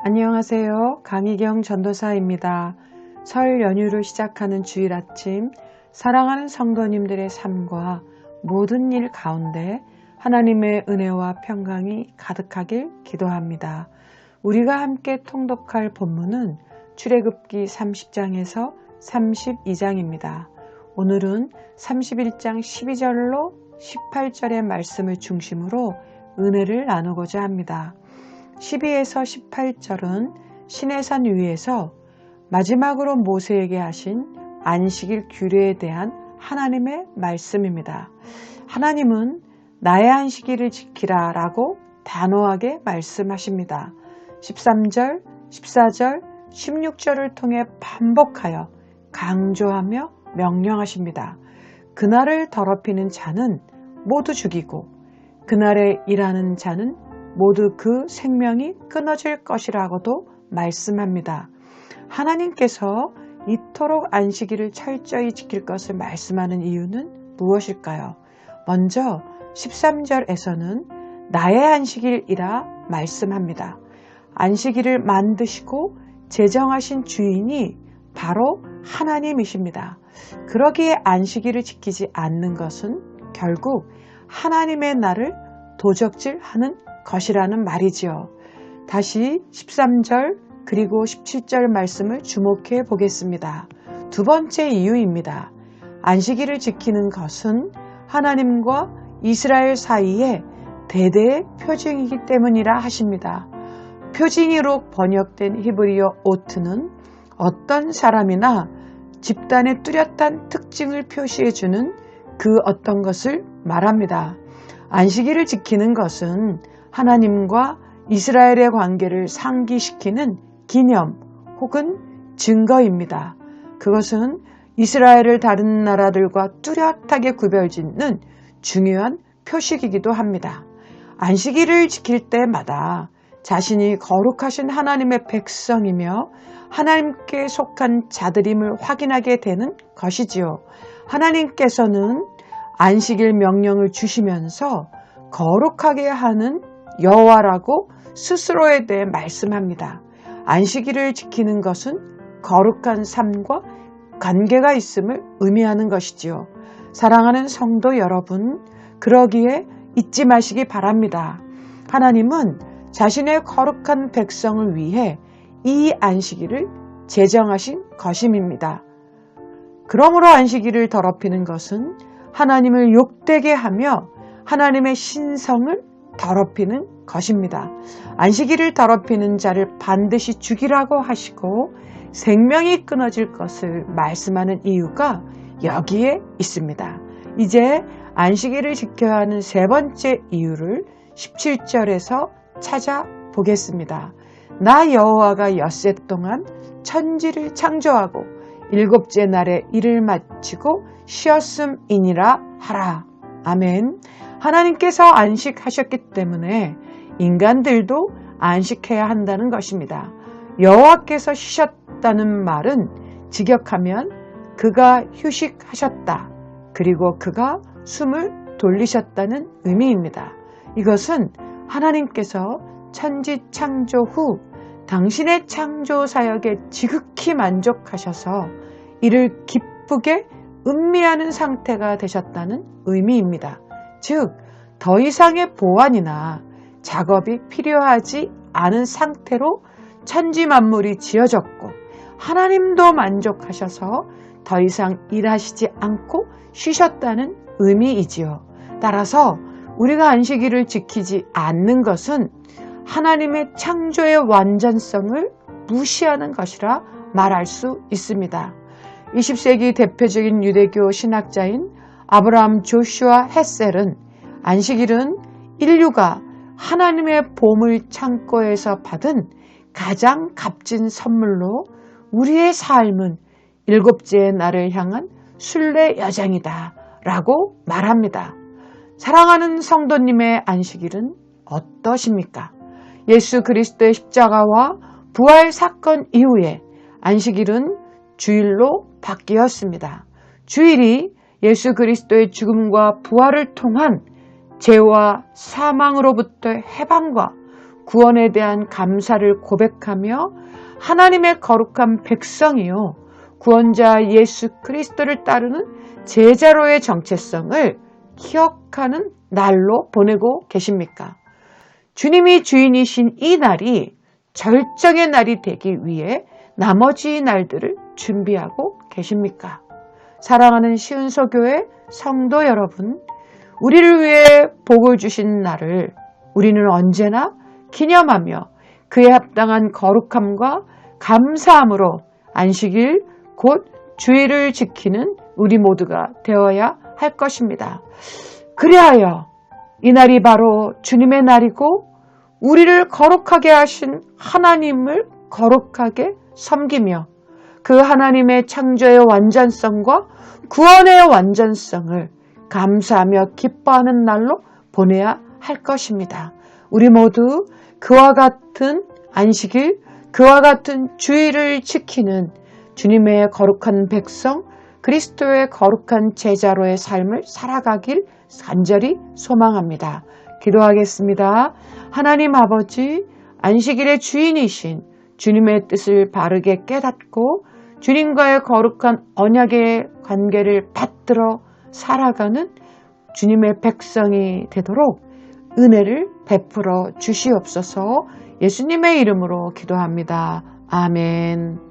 안녕하세요. 강희경 전도사입니다. 설 연휴를 시작하는 주일 아침, 사랑하는 성도님들의 삶과 모든 일 가운데 하나님의 은혜와 평강이 가득하길 기도합니다. 우리가 함께 통독할 본문은 출애굽기 30장에서 32장입니다. 오늘은 31장 12절로 18절의 말씀을 중심으로 은혜를 나누고자 합니다. 12에서 18절은 시내산 위에서 마지막으로 모세에게 하신 안식일 규례에 대한 하나님의 말씀입니다. 하나님은 나의 안식일을 지키라 라고 단호하게 말씀하십니다. 13절, 14절, 16절을 통해 반복하여 강조하며 명령하십니다. 그날을 더럽히는 자는 모두 죽이고 그날에 일하는 자는 모두 그 생명이 끊어질 것이라고도 말씀합니다. 하나님께서 이토록 안식일을 철저히 지킬 것을 말씀하는 이유는 무엇일까요? 먼저 13절에서는 나의 안식일이라 말씀합니다. 안식일을 만드시고 제정하신 주인이 바로 하나님이십니다. 그러기에 안식일을 지키지 않는 것은 결국 하나님의 날을 도적질하는 것이라는 말이지요. 다시 13절 그리고 17절 말씀을 주목해 보겠습니다. 두 번째 이유입니다. 안식일을 지키는 것은 하나님과 이스라엘 사이에 대대의 표징이기 때문이라 하십니다. 표징으로 번역된 히브리어 오트는 어떤 사람이나 집단의 뚜렷한 특징을 표시해주는 그 어떤 것을 말합니다. 안식일을 지키는 것은 하나님과 이스라엘의 관계를 상기시키는 기념 혹은 증거입니다. 그것은 이스라엘을 다른 나라들과 뚜렷하게 구별짓는 중요한 표식이기도 합니다. 안식일을 지킬 때마다 자신이 거룩하신 하나님의 백성이며 하나님께 속한 자들임을 확인하게 되는 것이지요. 하나님께서는 안식일 명령을 주시면서 거룩하게 하는 여호와라고 스스로에 대해 말씀합니다. 안식일을 지키는 것은 거룩한 삶과 관계가 있음을 의미하는 것이지요. 사랑하는 성도 여러분, 그러기에 잊지 마시기 바랍니다. 하나님은 자신의 거룩한 백성을 위해 이 안식일을 제정하신 것임입니다. 그러므로 안식일을 더럽히는 것은 하나님을 욕되게 하며 하나님의 신성을 더럽히는 것입니다. 안식일을 더럽히는 자를 반드시 죽이라고 하시고 생명이 끊어질 것을 말씀하는 이유가 여기에 있습니다. 이제 안식일을 지켜야 하는 세 번째 이유를 17절에서 찾아보겠습니다. 나 여호와가 엿새 동안 천지를 창조하고 일곱째 날에 일을 마치고 쉬었음이니라 하라. 아멘. 하나님께서 안식하셨기 때문에 인간들도 안식해야 한다는 것입니다. 여호와께서 쉬셨다는 말은 직역하면 그가 휴식하셨다. 그리고 그가 숨을 돌리셨다는 의미입니다. 이것은 하나님께서 천지 창조 후 당신의 창조 사역에 지극히 만족하셔서 이를 기쁘게 음미하는 상태가 되셨다는 의미입니다. 즉, 더 이상의 보완이나 작업이 필요하지 않은 상태로 천지 만물이 지어졌고 하나님도 만족하셔서 더 이상 일하시지 않고 쉬셨다는 의미이지요. 따라서 우리가 안식일을 지키지 않는 것은 하나님의 창조의 완전성을 무시하는 것이라 말할 수 있습니다. 20세기 대표적인 유대교 신학자인 아브라함 조슈아 헷셀은 안식일은 인류가 하나님의 보물 창고에서 받은 가장 값진 선물로 우리의 삶은 일곱째 날을 향한 순례 여정이다 라고 말합니다. 사랑하는 성도님의 안식일은 어떠십니까? 예수 그리스도의 십자가와 부활 사건 이후에 안식일은 주일로 바뀌었습니다. 주일이 예수 그리스도의 죽음과 부활을 통한 죄와 사망으로부터의 해방과 구원에 대한 감사를 고백하며 하나님의 거룩한 백성이요 구원자 예수 그리스도를 따르는 제자로의 정체성을 기억하는 날로 보내고 계십니까? 주님이 주인이신 이 날이 절정의 날이 되기 위해 나머지 날들을 준비하고 계십니까? 사랑하는 시은서교회 성도 여러분, 우리를 위해 복을 주신 날을 우리는 언제나 기념하며 그에 합당한 거룩함과 감사함으로 안식일 곧 주일을 지키는 우리 모두가 되어야 할 것입니다. 그리하여 이 날이 바로 주님의 날이고 우리를 거룩하게 하신 하나님을 거룩하게 섬기며 그 하나님의 창조의 완전성과 구원의 완전성을 감사하며 기뻐하는 날로 보내야 할 것입니다. 우리 모두 그와 같은 안식일, 그와 같은 주일을 지키는 주님의 거룩한 백성, 그리스도의 거룩한 제자로의 삶을 살아가길 간절히 소망합니다. 기도하겠습니다. 하나님 아버지, 안식일의 주인이신 주님의 뜻을 바르게 깨닫고 주님과의 거룩한 언약의 관계를 받들어 살아가는 주님의 백성이 되도록 은혜를 베풀어 주시옵소서. 예수님의 이름으로 기도합니다. 아멘.